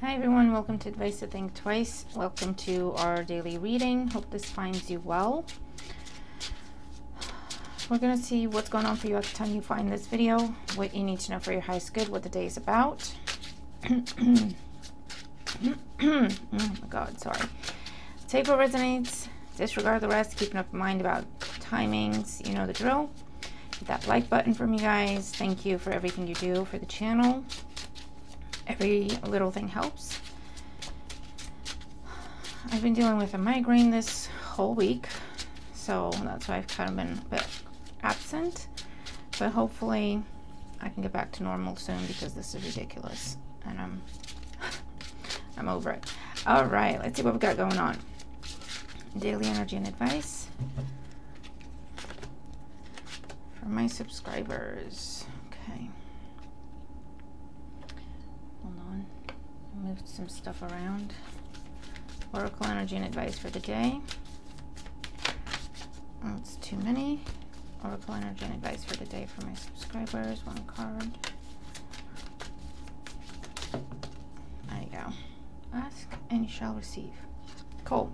Hi everyone, welcome to Advice to Think Twice. Welcome to our daily reading. Hope this finds you well. We're going to see what's going on for you at the time you find this video, what you need to know for your highest good, what the day is about. Oh my god, sorry. Take what resonates, disregard the rest, keep an open mind about timings, you know the drill. Hit that like button for me, guys. Thank you for everything you do for the channel. Every little thing helps. I've been dealing with a migraine this whole week, so that's why I've kind of been a bit absent, but hopefully I can get back to normal soon because this is ridiculous and I'm over it. All right, let's see what we got going on. Daily energy and advice for my subscribers. Okay. Hold on, I moved some stuff around. Oracle energy and advice for the day. That's too many. Oracle energy and advice for the day for my subscribers. One card. There you go. Ask and you shall receive. Cool.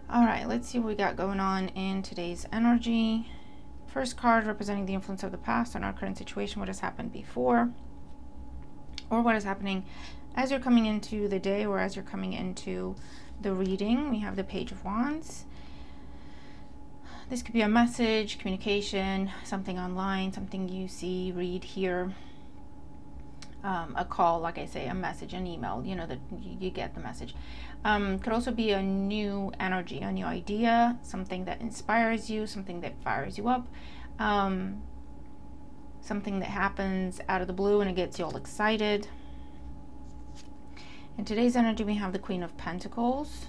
All right, let's see what we got going on in today's energy. First card representing the influence of the past on our current situation, what has happened before, or what is happening as you're coming into the day or as you're coming into the reading. We have the Page of Wands. This could be a message, communication, something online, something you see, read, hear, a call, like I say, a message, an email, you know, that you get the message. Could also be a new energy, a new idea, something that inspires you, something that fires you up, something that happens out of the blue and it gets you all excited. In today's energy, we have the Queen of Pentacles,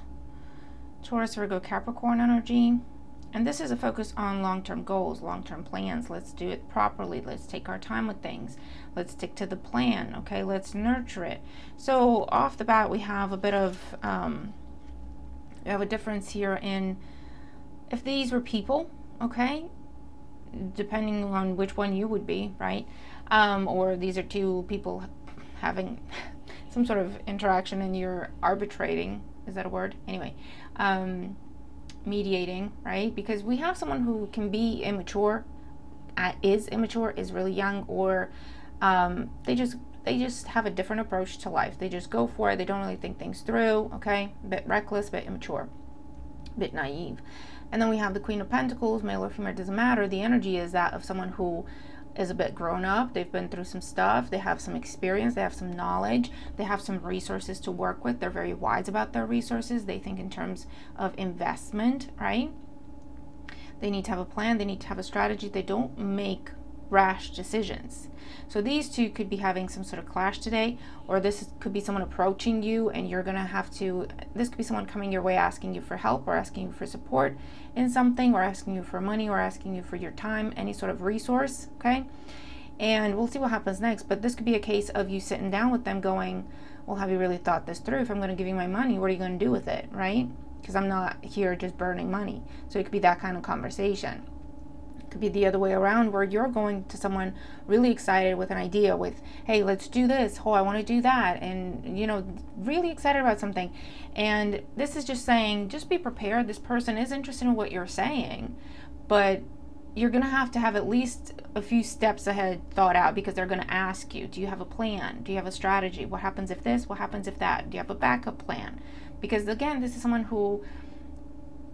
Taurus, Virgo, Capricorn energy. And this is a focus on long-term goals, long-term plans. Let's do it properly. Let's take our time with things. Let's stick to the plan, okay? Let's nurture it. So off the bat, we have a bit of, we have a difference here in, if these were people, okay? Depending on which one you would be, right? Or these are two people having some sort of interaction and you're arbitrating. Is that a word? Anyway, mediating, right? Because we have someone who can be immature, is really young, or they just have a different approach to life. They just go for it. They don't really think things through, okay? A bit reckless, a bit immature, a bit naive. And then we have the Queen of Pentacles, male or female, doesn't matter. The energy is that of someone who is a bit grown up. They've been through some stuff. They have some experience. They have some knowledge. They have some resources to work with. They're very wise about their resources. They think in terms of investment, right? They need to have a plan. They need to have a strategy. They don't make rash decisions. So these two could be having some sort of clash today, or this could be someone approaching you and you're going to have to, this could be someone coming your way asking you for help or asking you for support in something, or asking you for money, or asking you for your time, any sort of resource, okay? And we'll see what happens next, but this could be a case of you sitting down with them going, well, have you really thought this through? If I'm going to give you my money, what are you going to do with it, right? Because I'm not here just burning money. So it could be that kind of conversation. Could be the other way around, where you're going to someone really excited with an idea, with, hey, let's do this, oh, I want to do that, and you know, really excited about something. And this is just saying, just be prepared. This person is interested in what you're saying, but you're going to have at least a few steps ahead thought out, because they're going to ask you, do you have a plan? Do you have a strategy? What happens if this? What happens if that? Do you have a backup plan? Because again, this is someone who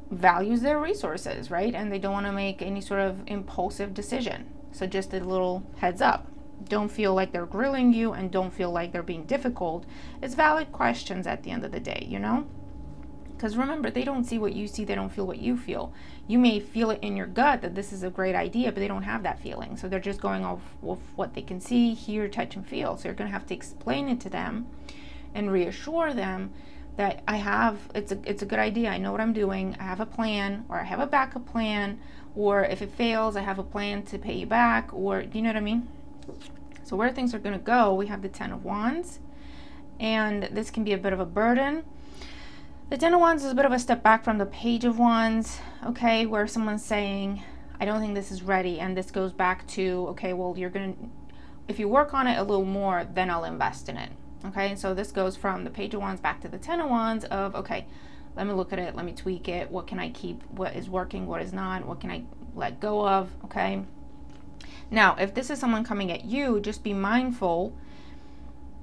values their resources, right? And they don't want to make any sort of impulsive decision. So just a little heads up. Don't feel like they're grilling you, and don't feel like they're being difficult. It's valid questions at the end of the day, you know? Because remember, they don't see what you see. They don't feel what you feel. You may feel it in your gut that this is a great idea, but they don't have that feeling. So they're just going off of what they can see, hear, touch, and feel. So you're going to have to explain it to them and reassure them that it's a good idea. I know what I'm doing. I have a plan, or I have a backup plan, or if it fails, I have a plan to pay you back, or you know what I mean? So where things are going to go, we have the Ten of Wands, and this can be a bit of a burden. The Ten of Wands is a bit of a step back from the Page of Wands, okay, where someone's saying, I don't think this is ready, and this goes back to, okay, well, if you work on it a little more, then I'll invest in it. Okay, and so this goes from the Page of Wands back to the Ten of Wands of, okay, let me look at it, let me tweak it, what can I keep, what is working, what is not, what can I let go of, okay? Now, if this is someone coming at you, just be mindful,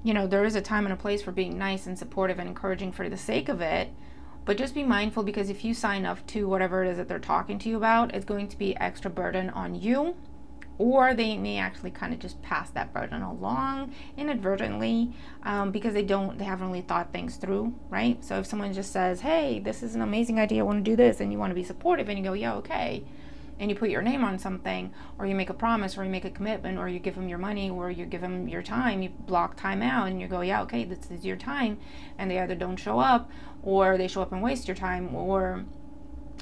you know, there is a time and a place for being nice and supportive and encouraging for the sake of it, but just be mindful, because if you sign up to whatever it is that they're talking to you about, it's going to be extra burden on you. Or they may actually kind of just pass that burden along inadvertently, because they haven't really thought things through, right? So if someone just says, hey, this is an amazing idea, I want to do this, and you want to be supportive, and you go, yeah, okay, and you put your name on something, or you make a promise, or you make a commitment, or you give them your money, or you give them your time, you block time out, and you go, yeah, okay, this is your time, and they either don't show up, or they show up and waste your time, or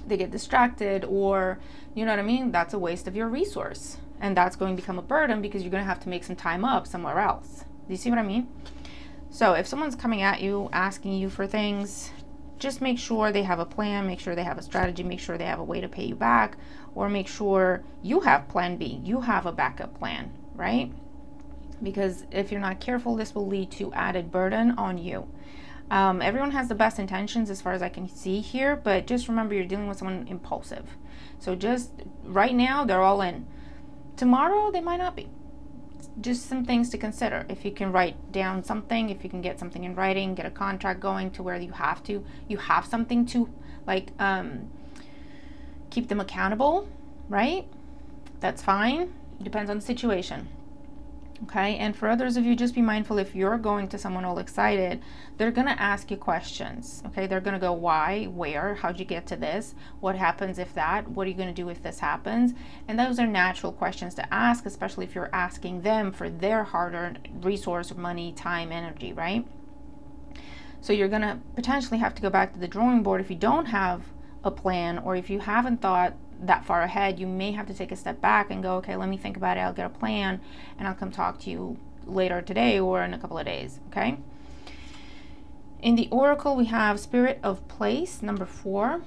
they get distracted, or, you know what I mean? That's a waste of your resource. And that's going to become a burden, because you're going to have to make some time up somewhere else. Do you see what I mean? So if someone's coming at you, asking you for things, just make sure they have a plan, make sure they have a strategy, make sure they have a way to pay you back, or make sure you have plan B, you have a backup plan, right? Because if you're not careful, this will lead to added burden on you. Everyone has the best intentions as far as I can see here, but just remember, you're dealing with someone impulsive. So just right now, they're all in. Tomorrow, they might not be. Just some things to consider. If you can write down something, if you can get something in writing, get a contract going to where you have something to, like, keep them accountable, right? That's fine. Depends on the situation. Okay, and for others of you, just be mindful, if you're going to someone all excited, they're going to ask you questions. Okay, they're going to go, why, where, how'd you get to this, what happens if that, what are you going to do if this happens? And those are natural questions to ask, especially if you're asking them for their hard-earned resource, money, time, energy, right? So you're going to potentially have to go back to the drawing board if you don't have a plan, or if you haven't thought that far ahead. You may have to take a step back and go, okay, let me think about it, I'll get a plan, and I'll come talk to you later today or in a couple of days. Okay, in the oracle we have Spirit of Place, number 4,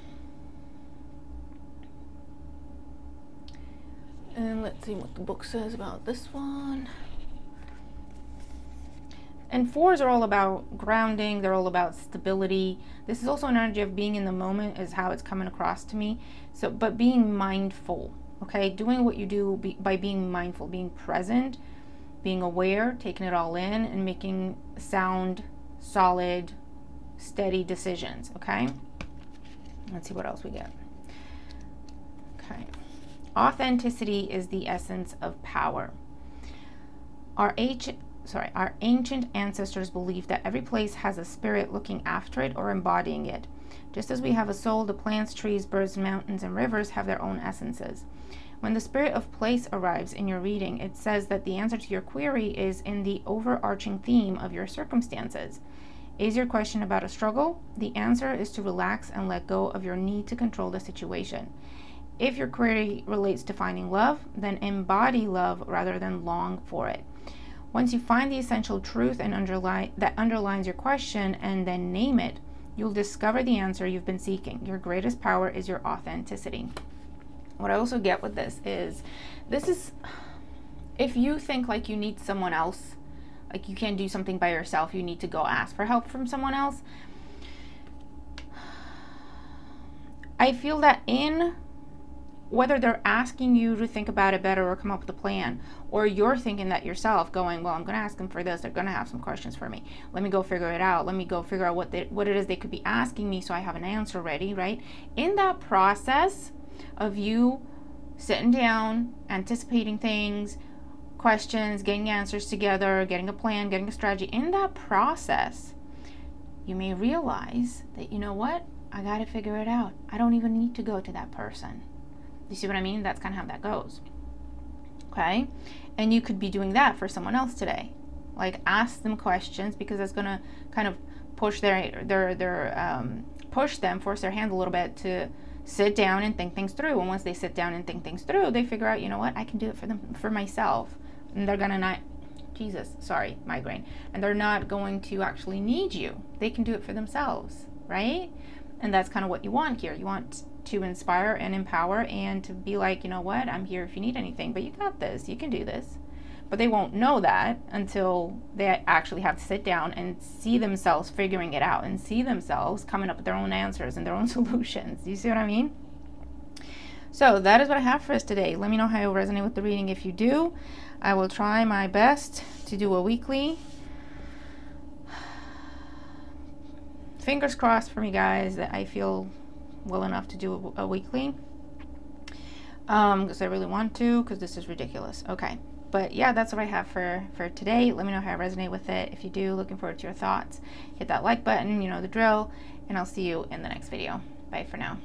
and let's see what the book says about this one. And 4s are all about grounding, they're all about stability. This is also an energy of being in the moment, is how it's coming across to me. So, but being mindful, okay? Doing what you do by being mindful, being present, being aware, taking it all in, and making sound, solid, steady decisions, okay? Let's see what else we get. Okay. Authenticity is the essence of power. Our ancient ancestors believed that every place has a spirit looking after it or embodying it. Just as we have a soul, the plants, trees, birds, mountains, and rivers have their own essences. When the Spirit of Place arrives in your reading, it says that the answer to your query is in the overarching theme of your circumstances. Is your question about a struggle? The answer is to relax and let go of your need to control the situation. If your query relates to finding love, then embody love rather than long for it. Once you find the essential truth and that underlines your question, and then name it, you'll discover the answer you've been seeking. Your greatest power is your authenticity. What I also get with this is, if you think like you need someone else, like you can't do something by yourself, you need to go ask for help from someone else. I feel that whether they're asking you to think about it better or come up with a plan, or you're thinking that yourself, going, well, I'm going to ask them for this, they're going to have some questions for me, let me go figure it out, let me go figure out what it is they could be asking me so I have an answer ready, right? In that process of you sitting down, anticipating things, questions, getting answers together, getting a plan, getting a strategy, in that process, you may realize that, you know what, I got to figure it out. I don't even need to go to that person. You see what I mean? That's kind of how that goes. Okay? And you could be doing that for someone else today. Like, ask them questions, because that's going to kind of push force their hand a little bit to sit down and think things through. And once they sit down and think things through, they figure out, you know what, I can do it for myself. And they're going to migraine. And they're not going to actually need you. They can do it for themselves, right? And that's kind of what you want here. You want to inspire and empower, and to be like, you know what, I'm here if you need anything, but you got this, you can do this. But they won't know that until they actually have to sit down and see themselves figuring it out and see themselves coming up with their own answers and their own solutions. You see what I mean? So that is what I have for us today. Let me know how you resonate with the reading if you do. I will try my best to do a weekly. Fingers crossed for me, guys, that I feel well enough to do a weekly. Because I really want to, because this is ridiculous. Okay. But yeah, that's what I have for today. Let me know how I resonate with it. If you do, looking forward to your thoughts. Hit that like button, you know the drill. And I'll see you in the next video. Bye for now.